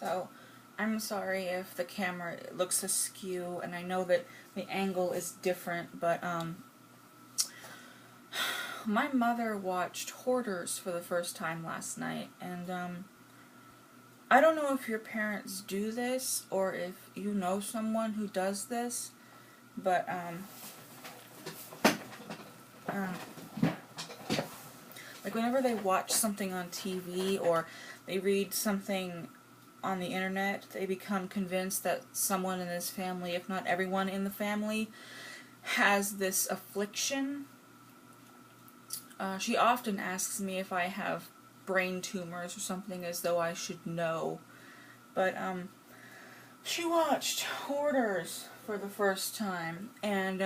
So I'm sorry if the camera looks askew, and I know that the angle is different, but my mother watched Hoarders for the first time last night, and I don't know if your parents do this or if you know someone who does this, but like whenever they watch something on TV or they read something on the internet, they become convinced that someone in this family, if not everyone in the family, has this affliction. She often asks me if I have brain tumors or something, as though I should know. But she watched Hoarders for the first time, and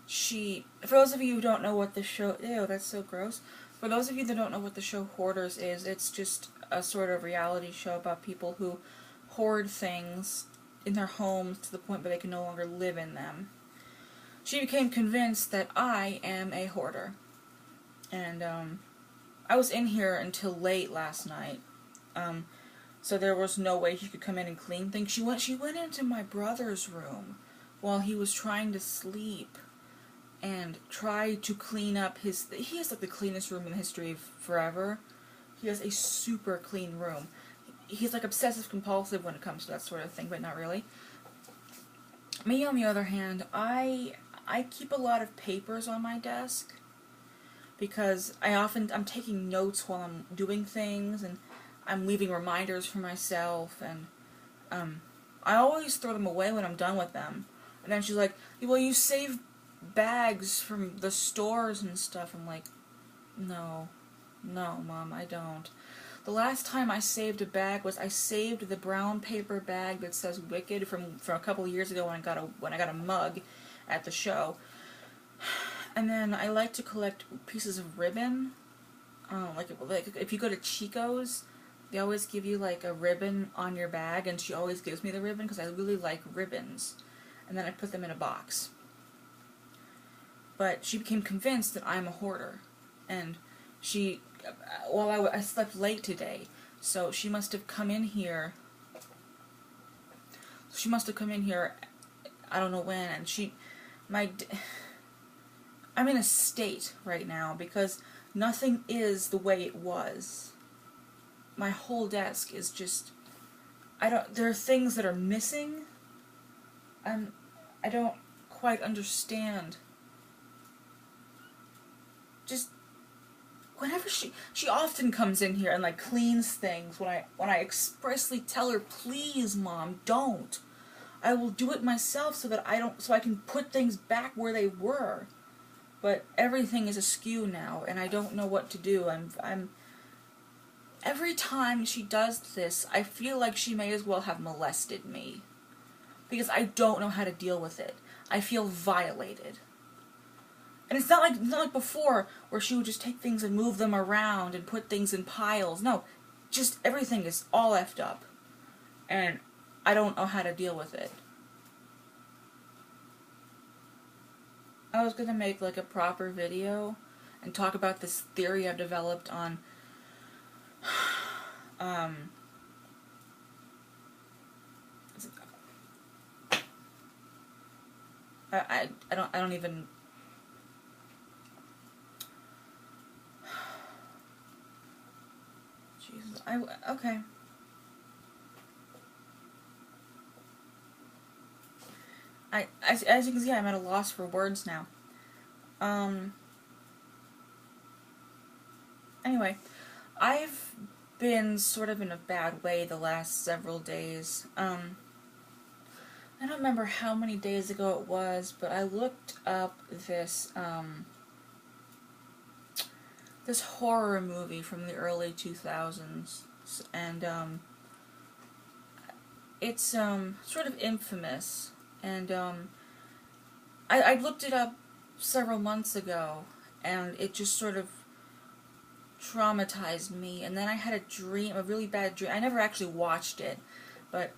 for those of you who don't know what the show, ew, that's so gross. For those of you that don't know what the show Hoarders is, it's just a sort of reality show about people who hoard things in their homes to the point where they can no longer live in them. She became convinced that I am a hoarder. And I was in here until late last night. So there was no way she could come in and clean things. She went into my brother's room while he was trying to sleep and tried to clean up he has like the cleanest room in the history of forever. He has a super clean room. He's like obsessive compulsive when it comes to that sort of thing, but not really. Me, on the other hand, I keep a lot of papers on my desk because I'm taking notes while I'm doing things, and I'm leaving reminders for myself, and I always throw them away when I'm done with them. And then she's like, well, you save bags from the stores and stuff. I'm like, no, Mom, I don't. The last time I saved a bag was I saved the brown paper bag that says Wicked from a couple of years ago when I got a mug at the show. And then I like to collect pieces of ribbon. Like if you go to Chico's, they always give you like a ribbon on your bag, and she always gives me the ribbon because I really like ribbons. And then I put them in a box. But she became convinced that I'm a hoarder, and I slept late today, so she must have come in here. I don't know when, and I'm in a state right now because nothing is the way it was. My whole desk is just, there are things that are missing. I don't quite understand. Just whenever she often comes in here and like cleans things when I expressly tell her, please Mom, don't. I will do it myself so I can put things back where they were. But everything is askew now, and I don't know what to do. Every time she does this, I feel like she may as well have molested me. Because I don't know how to deal with it. I feel violated. And it's not like before, where she would just take things and move them around and put things in piles. No, just everything is all effed up. And I don't know how to deal with it. I was gonna make like a proper video and talk about this theory I've developed on I don't even. Jesus, okay. As you can see, I'm at a loss for words now. Anyway, I've been sort of in a bad way the last several days. I don't remember how many days ago it was, but I looked up this this horror movie from the early 2000s, and it's sort of infamous, and I looked it up several months ago, and it just sort of traumatized me. And then I had a really bad dream. I never actually watched it, but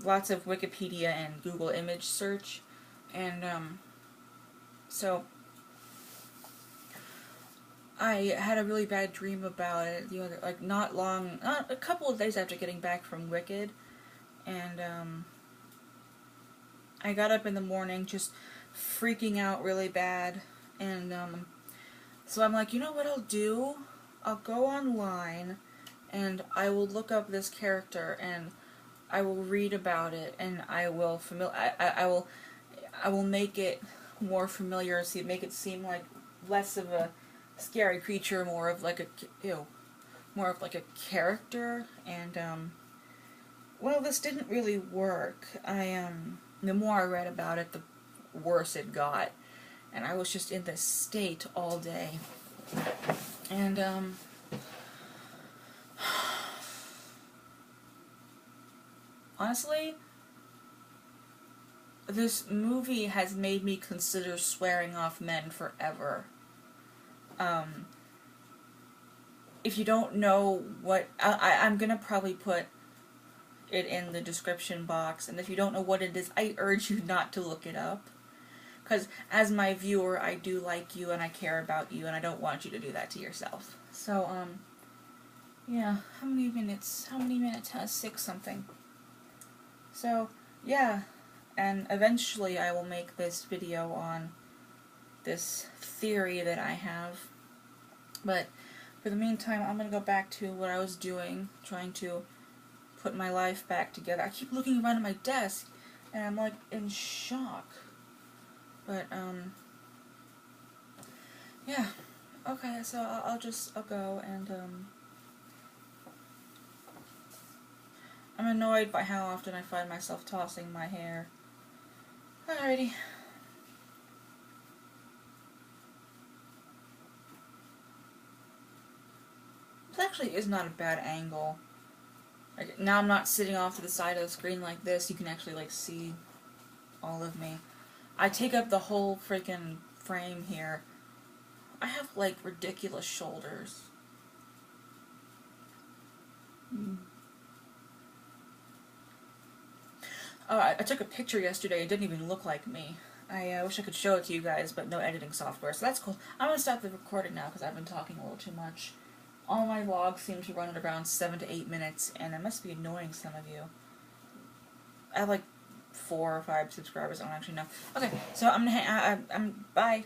lots of Wikipedia and Google image search, and so I had a really bad dream about it the other, like, not a couple of days after getting back from Wicked, and, I got up in the morning just freaking out really bad, and, so I'm like, you know what I'll do? I'll go online, and I will look up this character, and I will read about it, and I will I will make it more familiar, make it seem like less of a scary creature, more of like more of like a character. And well, this didn't really work. The more I read about it, the worse it got, and I was just in this state all day. And honestly, this movie has made me consider swearing off men forever. If you don't know what... I'm gonna probably put it in the description box, and if you don't know what it is, I urge you not to look it up. Because as my viewer, I do like you, and I care about you, and I don't want you to do that to yourself. So, yeah, how many minutes? 6 something. So, yeah, and eventually I will make this video on this theory that I have. But for the meantime, I'm going to go back to what I was doing, trying to put my life back together. I keep looking around at my desk, and I'm like in shock. But, yeah. Okay, so I'll go, and, I'm annoyed by how often I find myself tossing my hair. Alrighty. This actually is not a bad angle. Like, now I'm not sitting off to the side of the screen like this, you can actually, like, see all of me. I take up the whole freaking frame here. I have, like, ridiculous shoulders. Oh, I took a picture yesterday. It didn't even look like me. I wish I could show it to you guys, but no editing software, so that's cool. I'm going to stop the recording now because I've been talking a little too much. All my vlogs seem to run at around 7 to 8 minutes, and it must be annoying some of you. I have like 4 or 5 subscribers. I don't actually know. Okay, so I'm bye.